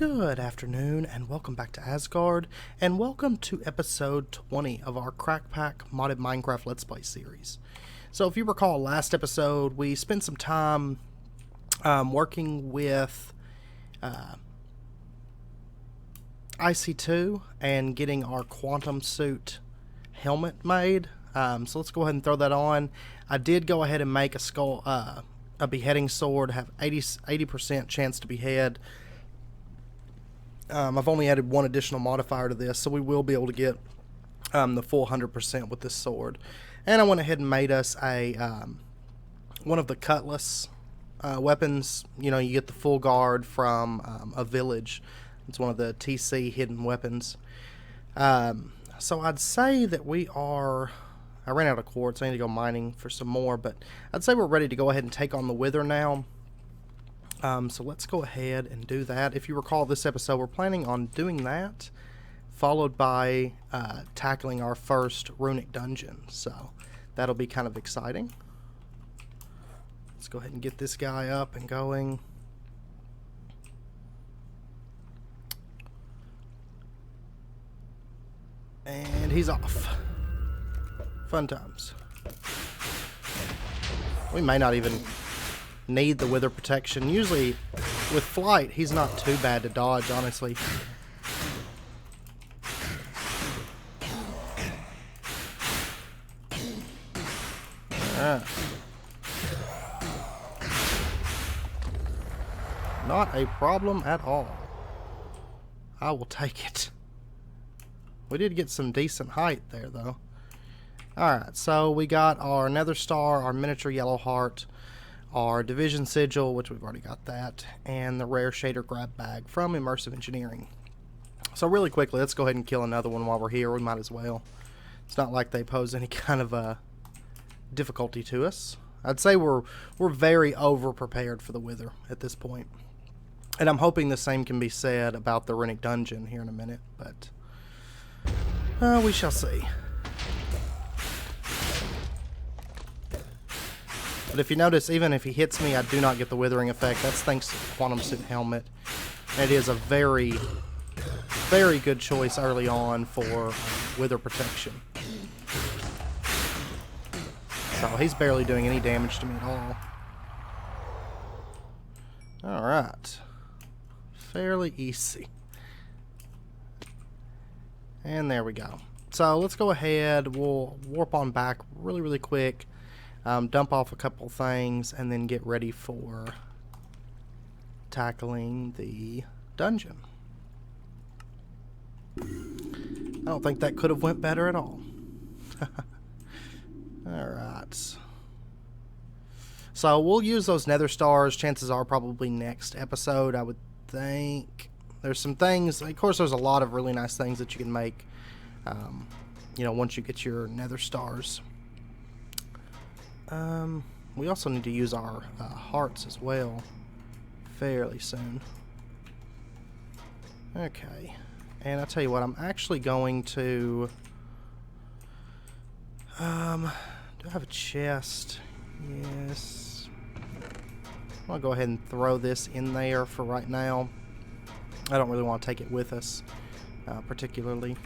Good afternoon, and welcome back to Asgard, and welcome to episode 20 of our Crackpack modded Minecraft Let's Play series. So if you recall last episode, we spent some time working with IC2 and getting our quantum suit helmet made. So let's go ahead and throw that on. I did go ahead and make a skull, a beheading sword, have 80% chance to behead. I've only added one additional modifier to this, so we will be able to get the full 100% with this sword. And I went ahead and made us a one of the cutlass weapons. You know, you get the full guard from a village. It's one of the TC hidden weapons. So I'd say that we are... I ran out of quartz. I need to go mining for some more, but I'd say we're ready to go ahead and take on the Wither now. So let's go ahead and do that. If you recall this episode, we're planning on doing that, followed by tackling our first Runic dungeon. So that'll be kind of exciting. Let's go ahead and get this guy up and going. And he's off. Fun times. We may not even need the wither protection. Usually with flight he's not too bad to dodge, honestly. Not a problem at all. I will take it. We did get some decent height there though. Alright, so we got our nether star, our miniature yellow heart, our division sigil, which we've already got that, and the rare shader grab bag from Immersive Engineering. So really quickly, let's go ahead and kill another one while we're here. We might as well. It's not like they pose any kind of difficulty to us. I'd say we're very over prepared for the Wither at this point. And I'm hoping the same can be said about the Runic dungeon here in a minute, but we shall see. But if you notice, even if he hits me, I do not get the withering effect. That's thanks to the quantum suit helmet. It is a very, very good choice early on for wither protection. So he's barely doing any damage to me at all. Alright. Fairly easy. And there we go. So let's go ahead. We'll warp on back really quick. Dump off a couple things and then get ready for tackling the dungeon. I don't think that could have went better at all. Alright. So we'll use those nether stars. Chances are probably next episode, I would think. There's some things, of course there's a lot of really nice things that you can make, you know, once you get your nether stars. We also need to use our hearts as well fairly soon. Okay, and I'll tell you what, I'm actually going to do I have a chest? Yes. I'll go ahead and throw this in there for right now. I don't really want to take it with us particularly.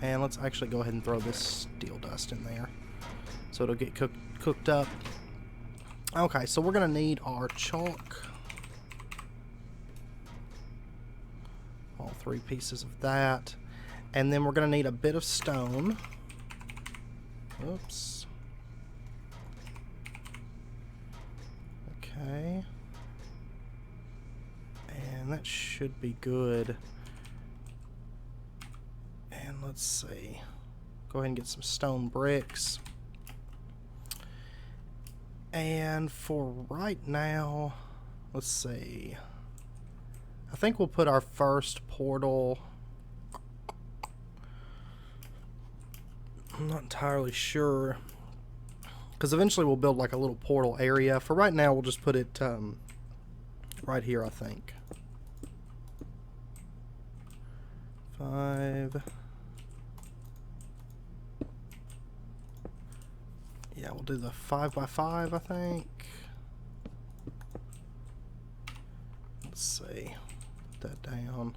And let's actually go ahead and throw this steel dust in there so it'll get cooked up. Okay, so we're gonna need our chalk, all 3 pieces of that, and then we're gonna need a bit of stone. Oops. Okay, and that should be good. And let's see, go ahead and get some stone bricks. And for right now, let's see, I think we'll put our first portal, I'm not entirely sure, because eventually we'll build like a little portal area. For right now, we'll just put it right here, I think. 5. Yeah, we'll do the 5x5, I think. Let's see. put that down.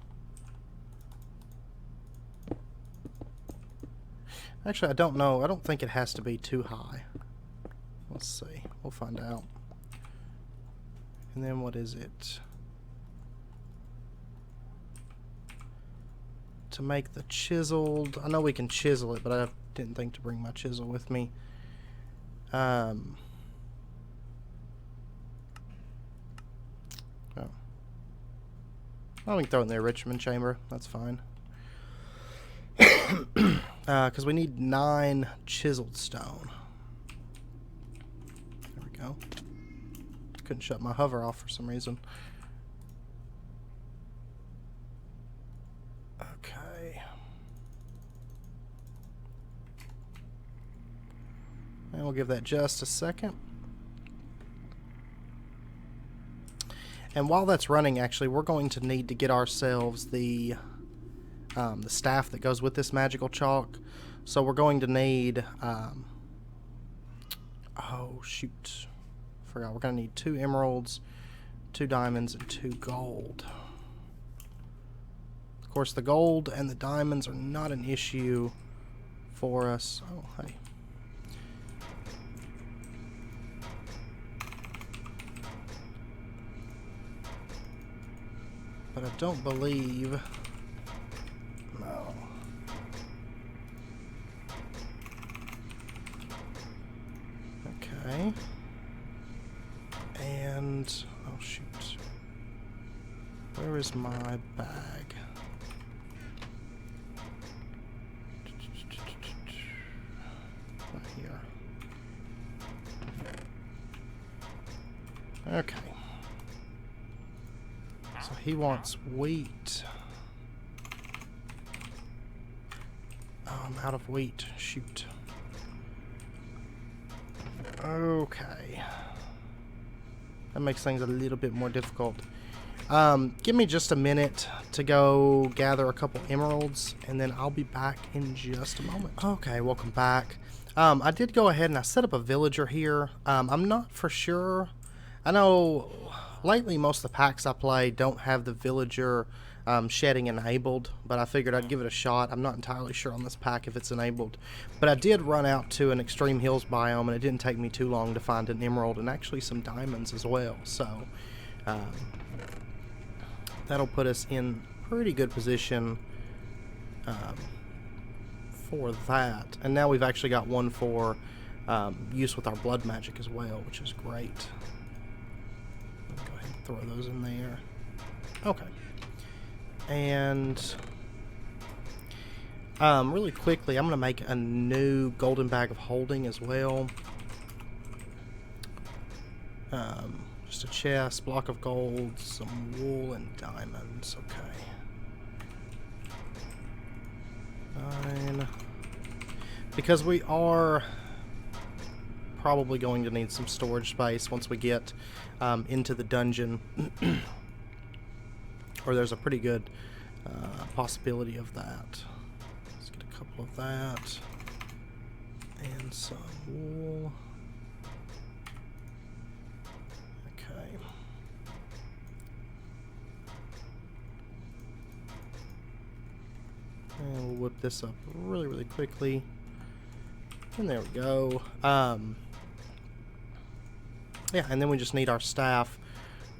Actually, I don't know. I don't think it has to be too high. Let's see. We'll find out. And then what is it? To make the chiseled... I know we can chisel it, but I didn't think to bring my chisel with me. Oh. Well, we can throw it in the enrichment chamber. That's fine. Because we need 9 chiseled stone. There we go. Couldn't shut my hover off for some reason. Okay. And we'll give that just a second. And while that's running, actually, we're going to need to get ourselves the staff that goes with this magical chalk. So we're going to need, oh shoot, forgot, we're going to need 2 emeralds, 2 diamonds, and 2 gold. Of course, the gold and the diamonds are not an issue for us. Oh, hey. But I don't believe... No. Okay. And... oh shoot. Where is my bag? Right here. Okay. So he wants wheat. Oh, I'm out of wheat. Shoot. Okay. That makes things a little bit more difficult. Give me just a minute to go gather a couple emeralds, and then I'll be back in just a moment. Okay, welcome back. I did go ahead and I set up a villager here. I'm not for sure. I know lately most of the packs I play don't have the villager shedding enabled, but I figured I'd give it a shot. I'm not entirely sure on this pack if it's enabled, but I did run out to an extreme hills biome, and it didn't take me too long to find an emerald and actually some diamonds as well. So that'll put us in pretty good position for that. And now we've actually got one for use with our blood magic as well, which is great. Go ahead and throw those in there. Okay. And really quickly, I'm going to make a new golden bag of holding as well. Just a chest, block of gold, some wool, and diamonds. Okay. 9. Because we are probably going to need some storage space once we get into the dungeon. Or there's a pretty good possibility of that. Let's get a couple of that. And some wool. Okay. And we'll whip this up really, really quickly. And there we go. Yeah, and then we just need our staff,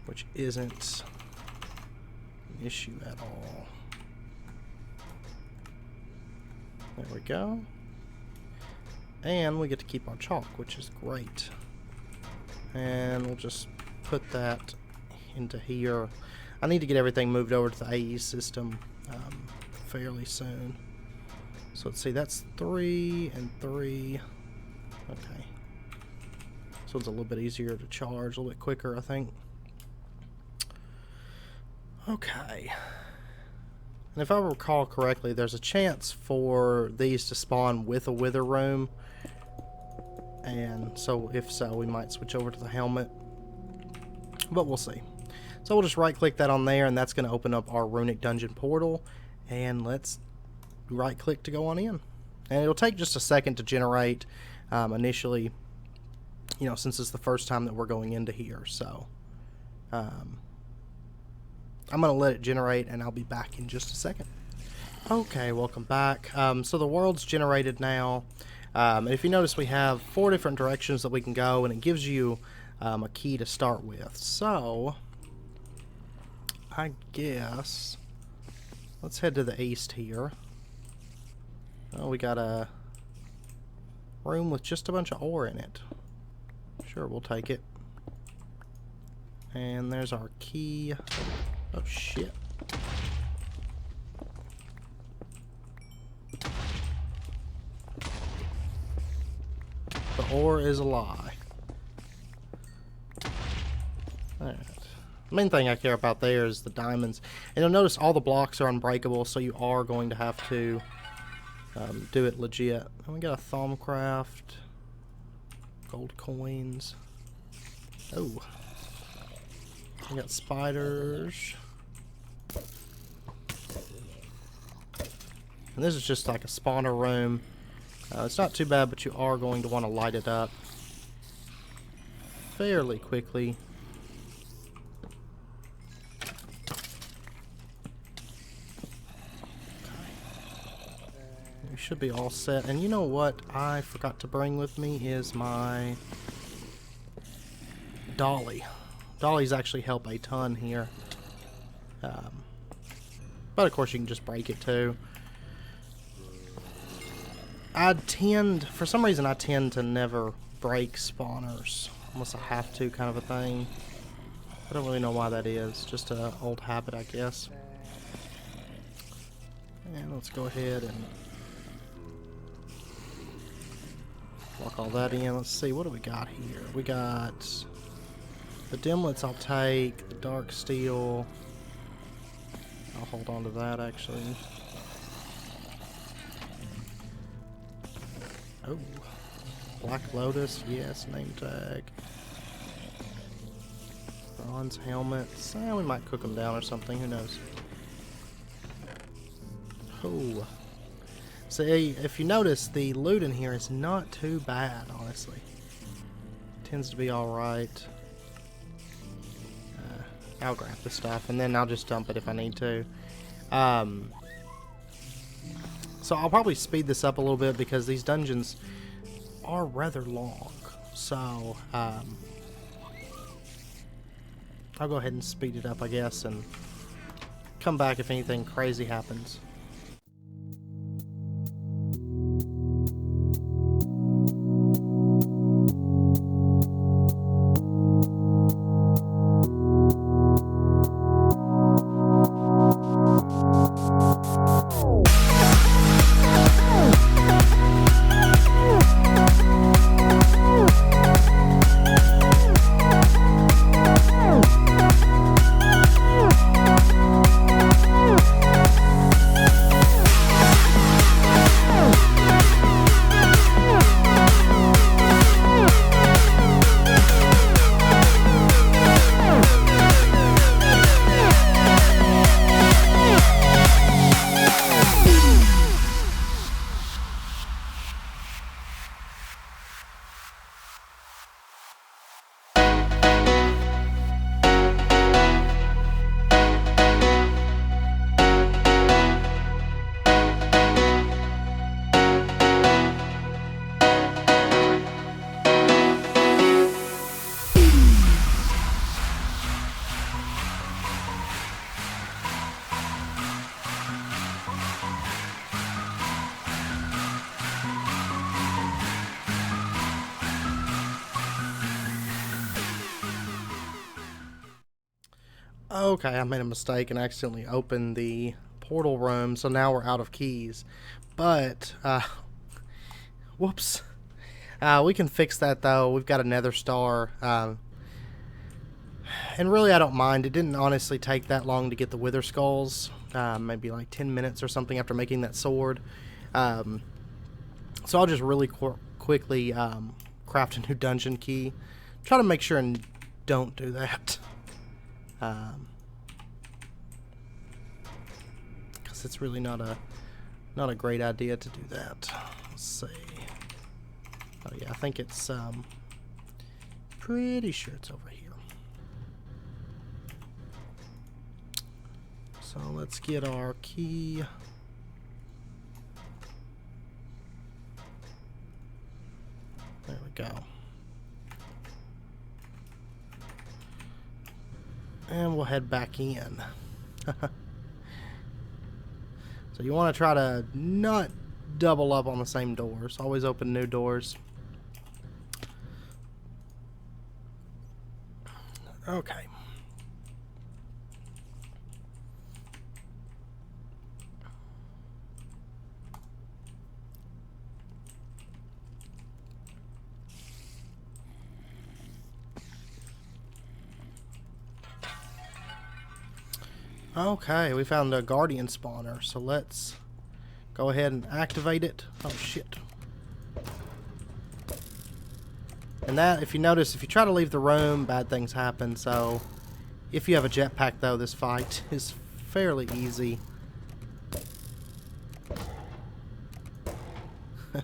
which isn't an issue at all. There we go. And we get to keep our chalk, which is great. And we'll just put that into here. I need to get everything moved over to the AE system fairly soon. So let's see, that's 3 and 3. Okay. So it's a little bit easier to charge, a little bit quicker, I think. Okay. And if I recall correctly, there's a chance for these to spawn with a wither room. And so if so, we might switch over to the helmet. But we'll see. So we'll just right click that on there, and that's going to open up our Runic dungeon portal. And let's right click to go on in. And it'll take just a second to generate initially, you know, since it's the first time that we're going into here. So I'm going to let it generate, and I'll be back in just a second. Okay, welcome back. So the world's generated now. And if you notice, we have 4 different directions that we can go, and it gives you a key to start with. So, I guess, let's head to the east here. Oh, we got a room with just a bunch of ore in it. Sure, we'll take it. And there's our key. Oh, shit. The ore is a lie. Alright. The main thing I care about there is the diamonds. And you'll notice all the blocks are unbreakable, so you are going to have to do it legit. And we got a Thaumcraft. Gold coins. Oh. We got spiders. And this is just like a spawner room. It's not too bad, but you are going to want to light it up fairly quickly. We should be all set. And you know what I forgot to bring with me is my dolly. Dollies actually help a ton here. But of course you can just break it too. For some reason I tend to never break spawners unless I have to, kind of a thing. I don't really know why that is. Just an old habit, I guess. And let's go ahead and lock all that in. Let's see, what do we got here? We got the dimlets I'll take, the dark steel. I'll hold on to that actually. Oh, Black Lotus, yes, name tag. Bronze helmets. We might cook them down or something, who knows. Oh. See, if you notice, the loot in here is not too bad, honestly. Tends to be alright. I'll grab the stuff, and then I'll just dump it if I need to. So I'll probably speed this up a little bit because these dungeons are rather long. So I'll go ahead and speed it up, I guess, and come back if anything crazy happens. Okay, I made a mistake and accidentally opened the portal room, so now we're out of keys. But, whoops. We can fix that though. We've got a nether star. And really I don't mind. It didn't honestly take that long to get the wither skulls. Maybe like 10 minutes or something after making that sword. So I'll just really quickly craft a new dungeon key. Try to make sure and don't do that. Because it's really not a great idea to do that. Let's see. Oh yeah, I think it's pretty sure it's over here. So let's get our key. There we go. And we'll head back in. So you want to try to not double up on the same doors. Always open new doors. Okay. Okay, we found a guardian spawner, so let's go ahead and activate it. Oh shit. And that, if you notice, if you try to leave the room, bad things happen. So if you have a jetpack though, this fight is fairly easy.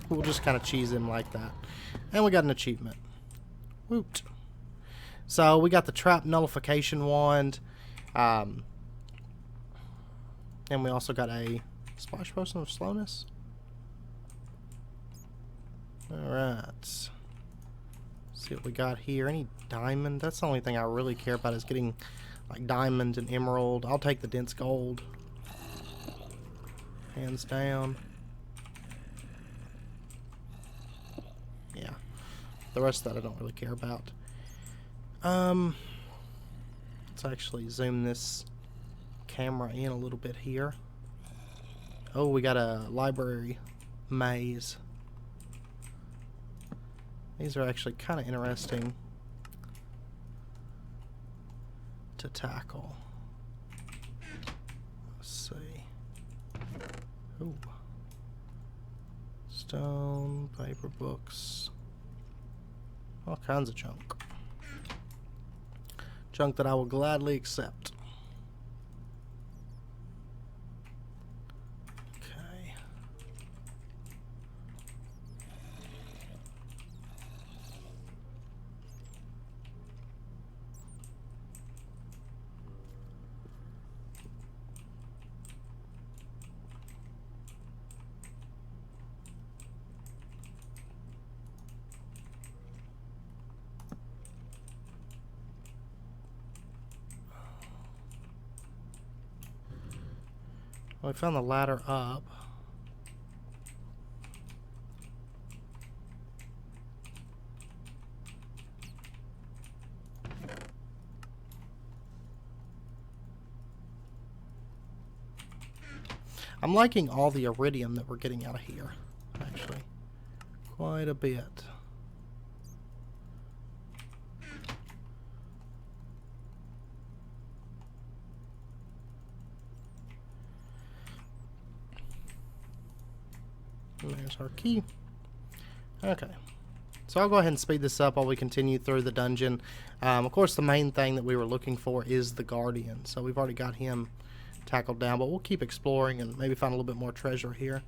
We'll just kind of cheese him like that. And we got an achievement. Woot. So we got the trap nullification wand. And we also got a splash potion of slowness. Alright. See what we got here. Any diamond? That's the only thing I really care about is getting like diamond and emerald. I'll take the dense gold. Hands down. Yeah. The rest of that I don't really care about. Let's actually zoom this camera in a little bit here. Oh, we got a library maze. These are actually kind of interesting to tackle. Let's see. Ooh. Stone, paper, books. All kinds of junk. Junk that I will gladly accept. Well, we found the ladder up. I'm liking all the iridium that we're getting out of here, actually. Quite a bit. And there's our key. Okay. So I'll go ahead and speed this up while we continue through the dungeon. Of course, the main thing that we were looking for is the Guardian. So we've already got him tackled down, but we'll keep exploring and maybe find a little bit more treasure here.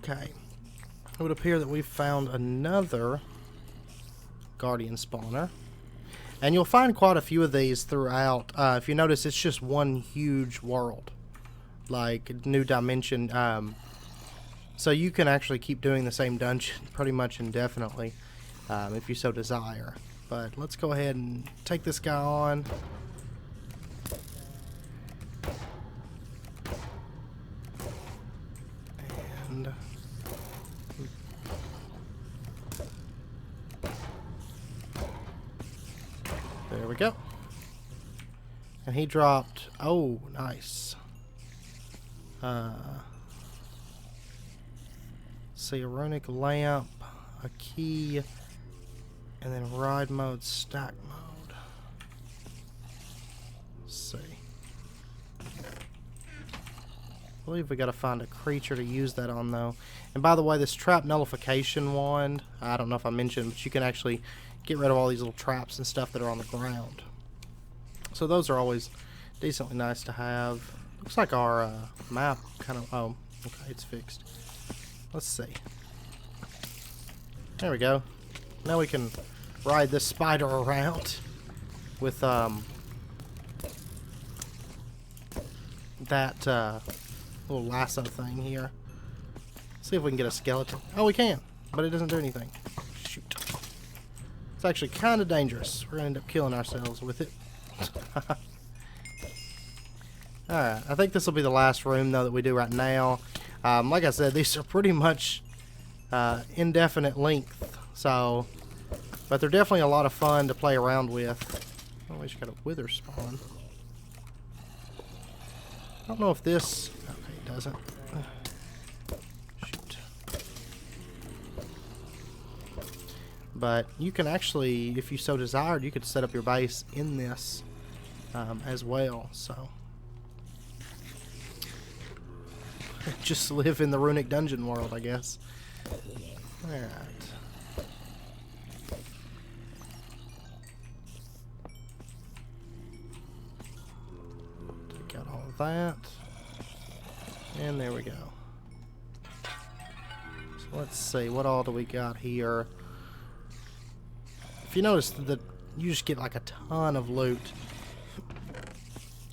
Okay. It would appear that we've found another Guardian spawner. And you'll find quite a few of these throughout. If you notice, it's just one huge world. Like, new dimension. So you can actually keep doing the same dungeon pretty much indefinitely, if you so desire. But let's go ahead and take this guy on. And there we go. And he dropped, oh, nice. See, a runic lamp, a key, and then ride mode, stack mode. Let's see. I believe we gotta find a creature to use that on, though. And by the way, this trap nullification wand, I don't know if I mentioned, but you can actually get rid of all these little traps and stuff that are on the ground. So those are always decently nice to have. Looks like our map kind of, oh, okay, it's fixed. Let's see. There we go. Now we can ride this spider around with that little lasso thing here. See if we can get a skeleton. Oh, we can, but it doesn't do anything. Shoot. It's actually kind of dangerous. We're going to end up killing ourselves with it. Alright, I think this will be the last room, though, that we do right now. Like I said, these are pretty much indefinite length, so, but they're definitely a lot of fun to play around with. Oh, we just got a wither spawn. I don't know if this, okay, it doesn't. Shoot. But you can actually, if you so desired, you could set up your base in this as well, so. Just live in the Runic dungeon world, I guess. Alright. Take out all of that. And there we go. So let's see, what all do we got here? If you notice that you just get like a ton of loot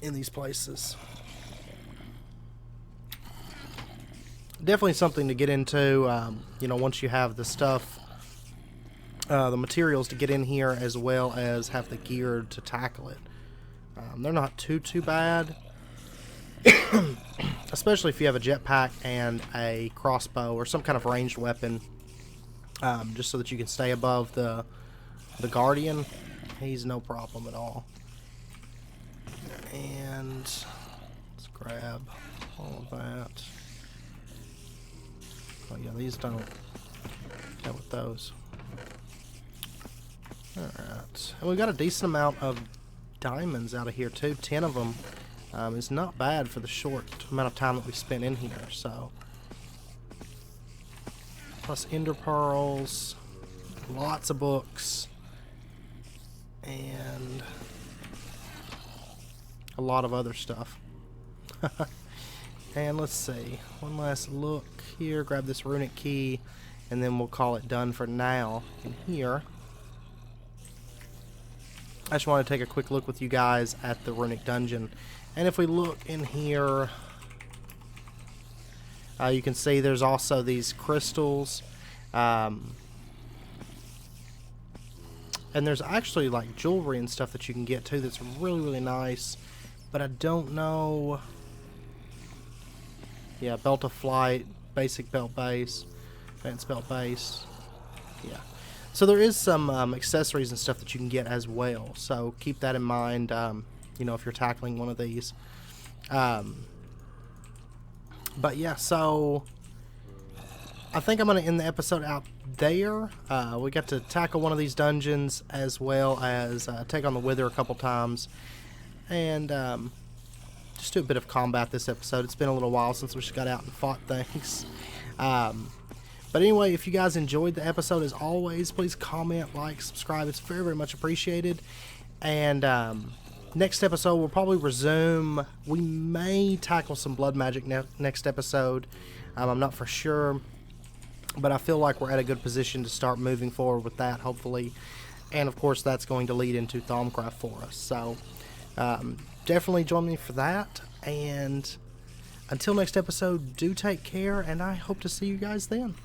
in these places. Definitely something to get into, you know, once you have the stuff, the materials to get in here, as well as have the gear to tackle it. They're not too bad, especially if you have a jetpack and a crossbow or some kind of ranged weapon, just so that you can stay above the Guardian. He's no problem at all. And let's grab all of that. Oh yeah, these don't go with those. Alright. And we've got a decent amount of diamonds out of here too. 10 of them is not bad for the short amount of time that we spent in here. So, plus ender pearls, lots of books, and a lot of other stuff. And let's see, one last look here, grab this runic key, and then we'll call it done for now. In here, I just want to take a quick look with you guys at the Runic dungeon. And if we look in here, you can see there's also these crystals. And there's actually like jewelry and stuff that you can get too that's really nice. But I don't know. Yeah, belt of flight, basic belt base, advanced belt base. Yeah. So there is some accessories and stuff that you can get as well. So keep that in mind, you know, if you're tackling one of these. But yeah, so I think I'm going to end the episode out there. We got to tackle one of these dungeons, as well as take on the Wither a couple times. And just do a bit of combat this episode. It's been a little while since we just got out and fought things. But anyway, if you guys enjoyed the episode, as always, please comment, like, subscribe. It's very much appreciated. And next episode, we'll probably resume. We may tackle some blood magic next episode. I'm not for sure. But I feel like we're at a good position to start moving forward with that, hopefully. And, of course, that's going to lead into Thaumcraft for us. So, definitely join me for that. And until next episode, do take care, and I hope to see you guys then.